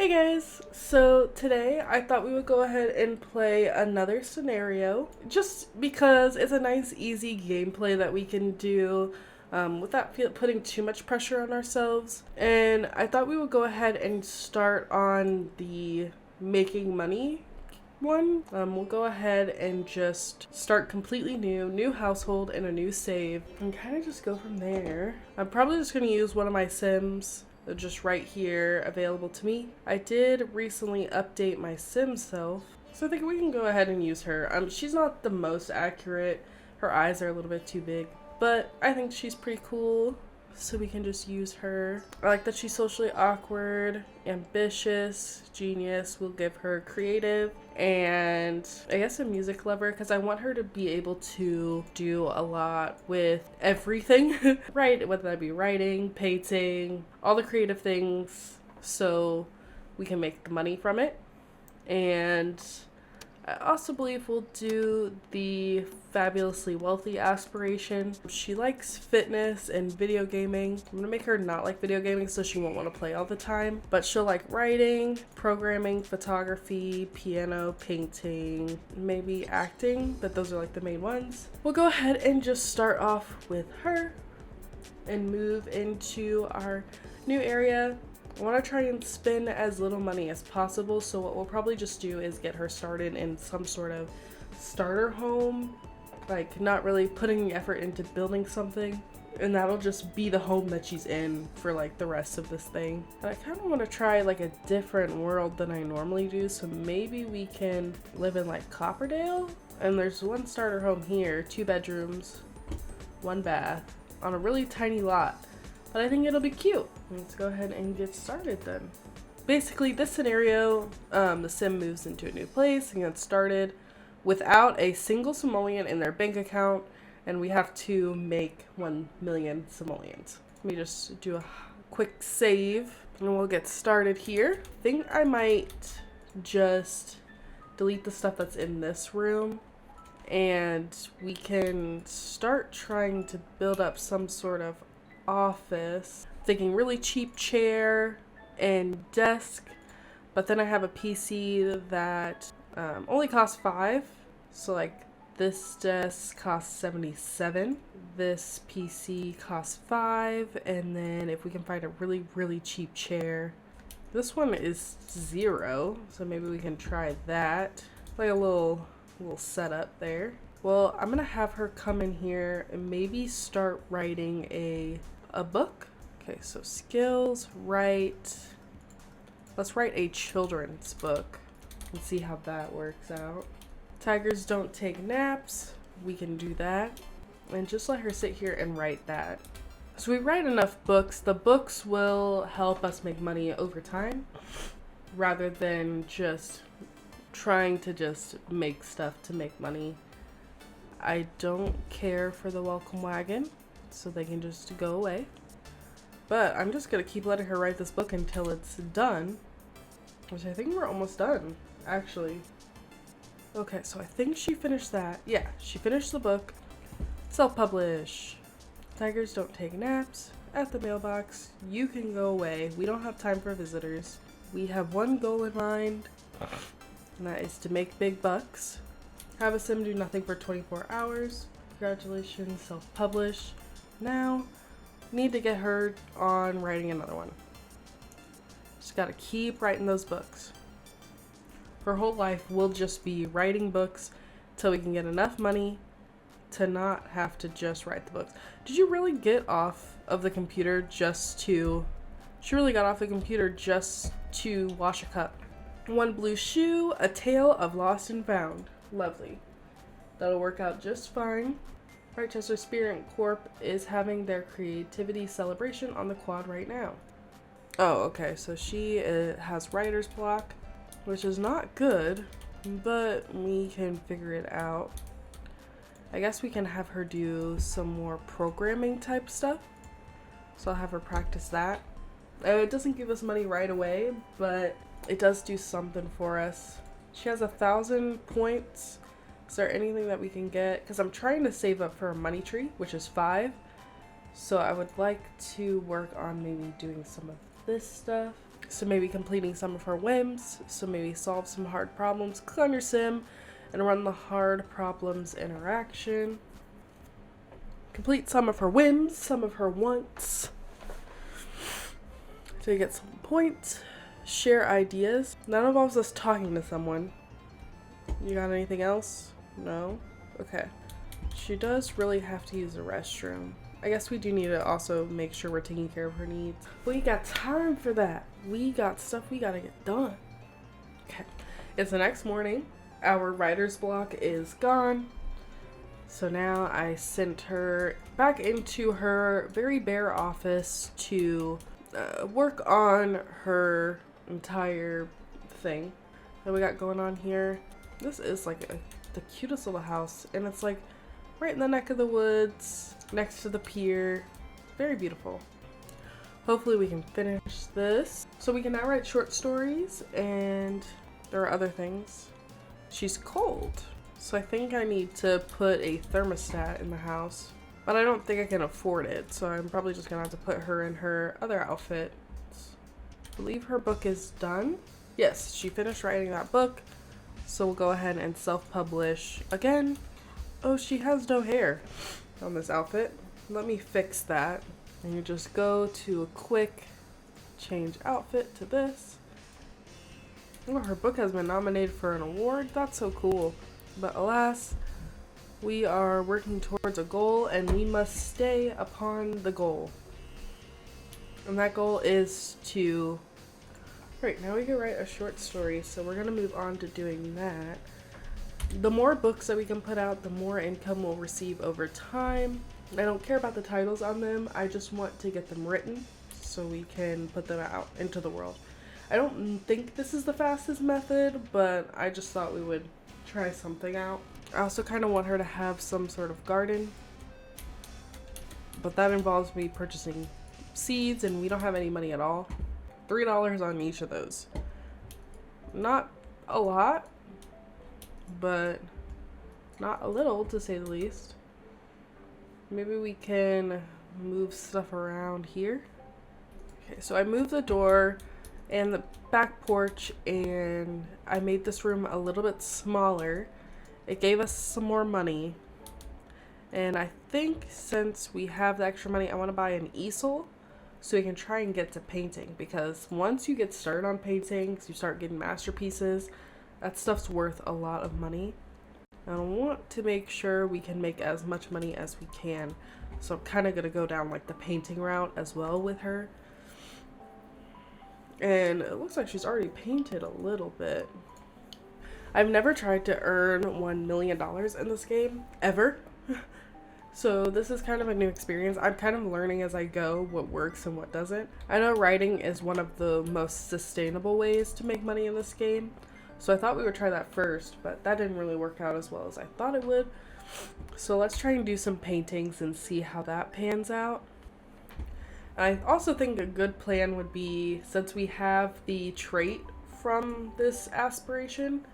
Hey guys! So today I thought we would go ahead and play another scenario just because it's a nice easy gameplay that we can do without putting too much pressure on ourselves. And I thought we would go ahead and start on the making money one. We'll go ahead and just start completely new household and a new save and kind of just go from there. I'm probably just going to use one of my Sims just right here available to me. I did recently update my Sim self, so I think we can go ahead and use her. She's not the most accurate. Her eyes are a little bit too big, but I think she's pretty cool, so we can just use her. I like that she's socially awkward, ambitious, genius. We'll give her creative, and I guess a music lover, because I want her to be able to do a lot with everything. Right, whether that be writing, painting, all the creative things, so we can make the money from it. And I also believe we'll do the fabulously wealthy aspiration. She likes fitness and video gaming. I'm gonna make her not like video gaming so she won't want to play all the time, but she'll like writing, programming, photography, piano, painting, maybe acting, but those are like the main ones. We'll go ahead and just start off with her and move into our new area. I want to try and spend as little money as possible, so what we'll probably just do is get her started in some sort of starter home, like not really putting the effort into building something, and that'll just be the home that she's in for like the rest of this thing. And I kind of want to try like a different world than I normally do, so maybe we can live in like Copperdale. And there's one starter home here, 2 bedrooms, 1 bath, on a really tiny lot. But I think it'll be cute. Let's go ahead and get started then. Basically, this scenario, the Sim moves into a new place and gets started without a single simoleon in their bank account, and we have to make 1 million simoleons. Let me just do a quick save, and we'll get started here. I think I might just delete the stuff that's in this room, and we can start trying to build up some sort of office. Thinking really cheap chair and desk, but then I have a PC that only costs 5, so like this desk costs 77, this PC costs 5, and then if we can find a really cheap chair, this one is 0, so maybe we can try that. Like a little setup there. Well, I'm gonna have her come in here and maybe start writing a book. Okay, so skills, write. Let's write a children's book and see how that works out. Tigers don't take naps. We can do that. And just let her sit here and write that. So we write enough books. The books will help us make money over time rather than just trying to just make stuff to make money. I don't care for the welcome wagon, so they can just go away. But I'm just gonna keep letting her write this book until it's done, which I think we're almost done, actually. Okay, so I think she finished that. Yeah, she finished the book. Self-publish. Tigers don't take naps. At the mailbox. You can go away. We don't have time for visitors. We have one goal in mind, and that is to make big bucks. Have a Sim do nothing for 24 hours. Congratulations, self-publish. Now, need to get her on writing another one. Just gotta keep writing those books. Her whole life will just be writing books till we can get enough money to not have to just write the books. Did you really get off of the computer just to... She really got off the computer just to wash a cup. 1 blue shoe, a tale of lost and found. Lovely. That'll work out just fine. Chester Spirit Corp is having their creativity celebration on the quad right now. Oh, okay, so she has writer's block, which is not good, but we can figure it out. I guess we can have her do some more programming type stuff, so I'll have her practice that. It doesn't give us money right away, but it does do something for us. She has 1,000 points. Is there anything that we can get? Because I'm trying to save up for a money tree, which is 5. So I would like to work on maybe doing some of this stuff. So maybe completing some of her whims. So maybe solve some hard problems. Click on your sim and run the hard problems interaction. Complete some of her whims, some of her wants. So you get some points. Share ideas. That involves us talking to someone. You got anything else? No? Okay. She does really have to use the restroom. I guess we do need to also make sure we're taking care of her needs. We got time for that. We got stuff we gotta get done. Okay. It's the next morning. Our writer's block is gone. So now I sent her back into her very bare office to work on her entire thing that we got going on here. This is like the cutest little house, and it's like right in the neck of the woods, next to the pier. Very beautiful. Hopefully we can finish this. So we can now write short stories, and there are other things. She's cold, so I think I need to put a thermostat in the house, but I don't think I can afford it, so I'm probably just gonna have to put her in her other outfit. I believe her book is done. Yes, she finished writing that book, so we'll go ahead and self-publish again. Oh, she has no hair on this outfit. Let me fix that. And you just go to a quick change outfit to this. Oh, her book has been nominated for an award. That's so cool. But alas, we are working towards a goal, and we must stay upon the goal. And that goal is to... Right, now we can write a short story, so we're going to move on to doing that. The more books that we can put out, the more income we'll receive over time. I don't care about the titles on them. I just want to get them written so we can put them out into the world. I don't think this is the fastest method, but I just thought we would try something out. I also kind of want her to have some sort of garden, but that involves me purchasing seeds, and we don't have any money at all. $3 on each of those. Not a lot, but not a little, to say the least. Maybe we can move stuff around here. Okay, so I moved the door and the back porch, and I made this room a little bit smaller. It gave us some more money, and I think since we have the extra money, I want to buy an easel so we can try and get to painting, because once you get started on paintings, you start getting masterpieces. That stuff's worth a lot of money. I want to make sure we can make as much money as we can. So I'm kind of going to go down like the painting route as well with her. And it looks like she's already painted a little bit. I've never tried to earn $1 million in this game, ever. So this is kind of a new experience. I'm kind of learning as I go what works and what doesn't. I know writing is one of the most sustainable ways to make money in this game. So I thought we would try that first, but that didn't really work out as well as I thought it would. So let's try and do some paintings and see how that pans out. I also think a good plan would be, since we have the trait from this aspiration,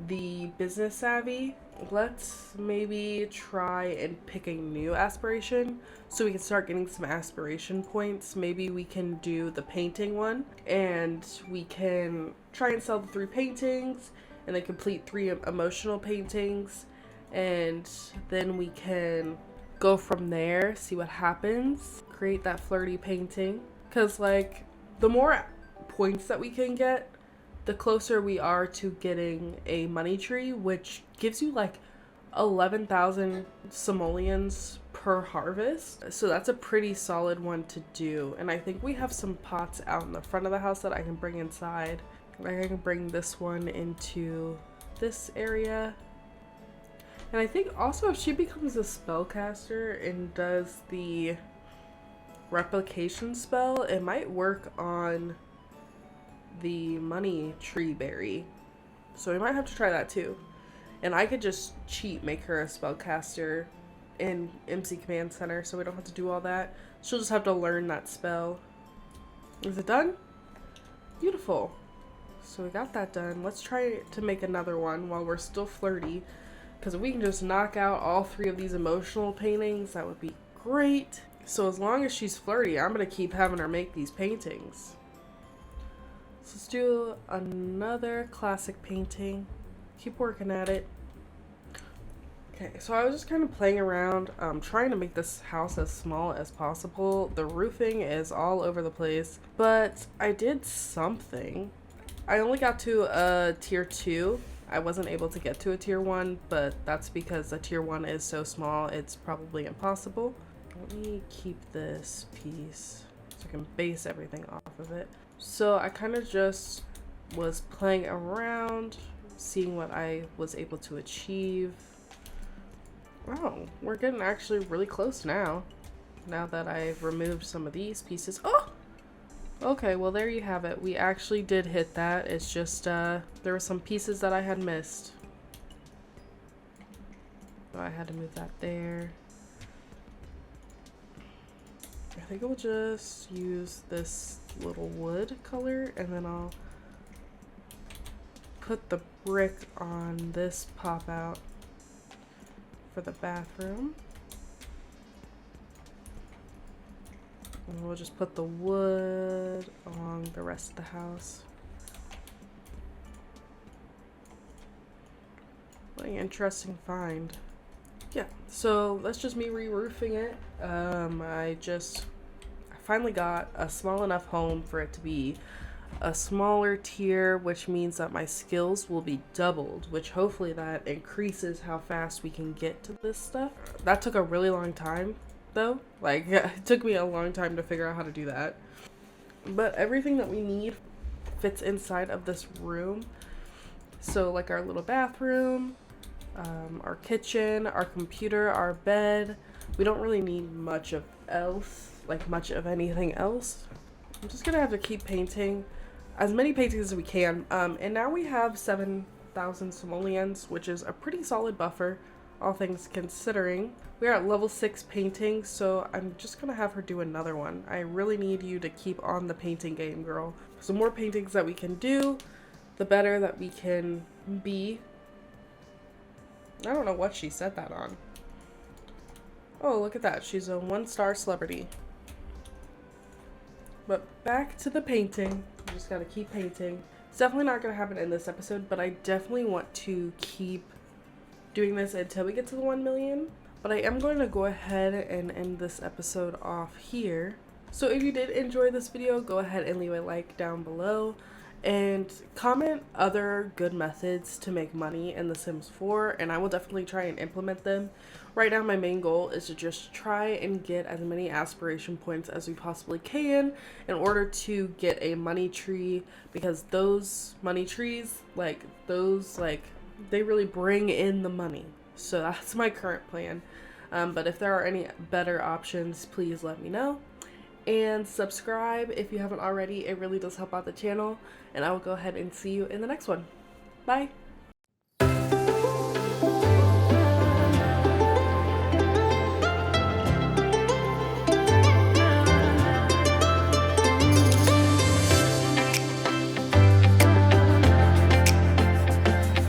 the business savvy, let's maybe try and pick a new aspiration so we can start getting some aspiration points. Maybe we can do the painting one, and we can try and sell the 3 paintings and then complete 3 emotional paintings, and then we can go from there, see what happens, create that flirty painting, because like the more points that we can get, the closer we are to getting a money tree, which gives you like 11,000 simoleons per harvest. So that's a pretty solid one to do. And I think we have some pots out in the front of the house that I can bring inside. Like I can bring this one into this area. And I think also if she becomes a spellcaster and does the replication spell, it might work on the money tree berry. So we might have to try that too. And I could just cheat, make her a spellcaster in MC Command Center so we don't have to do all that. She'll just have to learn that spell. Is it done? Beautiful. So we got that done. Let's try to make another one while we're still flirty, because if we can just knock out all 3 of these emotional paintings, that would be great. So as long as she's flirty, I'm gonna keep having her make these paintings. So let's do another classic painting. Keep working at it. Okay, so I was just kind of playing around, trying to make this house as small as possible. The roofing is all over the place, but I did something. I only got to a tier 2. I wasn't able to get to a tier 1, but that's because a tier 1 is so small, it's probably impossible. Let me keep this piece so I can base everything off of it. So I kind of just was playing around, seeing what I was able to achieve. Oh, we're getting actually really close now. Now that I've removed some of these pieces. Oh! Okay, well there you have it. We actually did hit that. It's just, there were some pieces that I had missed. So I had to move that there. I think I'll just use this little wood color, and then I'll put the brick on this pop out for the bathroom. And we'll just put the wood along the rest of the house. What an interesting find. Yeah, so that's just me re-roofing it. I finally got a small enough home for it to be a smaller tier, which means that my skills will be doubled, which hopefully that increases how fast we can get to this stuff. That took a really long time though. Like, it took me a long time to figure out how to do that. But everything that we need fits inside of this room. So like our little bathroom, our kitchen, our computer, our bed. We don't really need much of anything else. I'm just gonna have to keep painting as many paintings as we can. And now we have 7,000 simoleons, which is a pretty solid buffer, all things considering. We're at level 6 painting, so I'm just gonna have her do another one. I really need you to keep on the painting game, girl. So more paintings that we can do, the better that we can be. I don't know what she said that on. Oh, look at that. She's a 1-star celebrity. But back to the painting. You just gotta keep painting. It's definitely not gonna happen in this episode, but I definitely want to keep doing this until we get to the 1 million. But I am going to go ahead and end this episode off here. So if you did enjoy this video, go ahead and leave a like down below. And comment other good methods to make money in The Sims 4, and I will definitely try and implement them. Right now my main goal is to just try and get as many aspiration points as we possibly can in order to get a money tree, because those money trees, they really bring in the money. So that's my current plan. But if there are any better options, please let me know. And subscribe if you haven't already. It really does help out the channel. And I will go ahead and see you in the next one. Bye!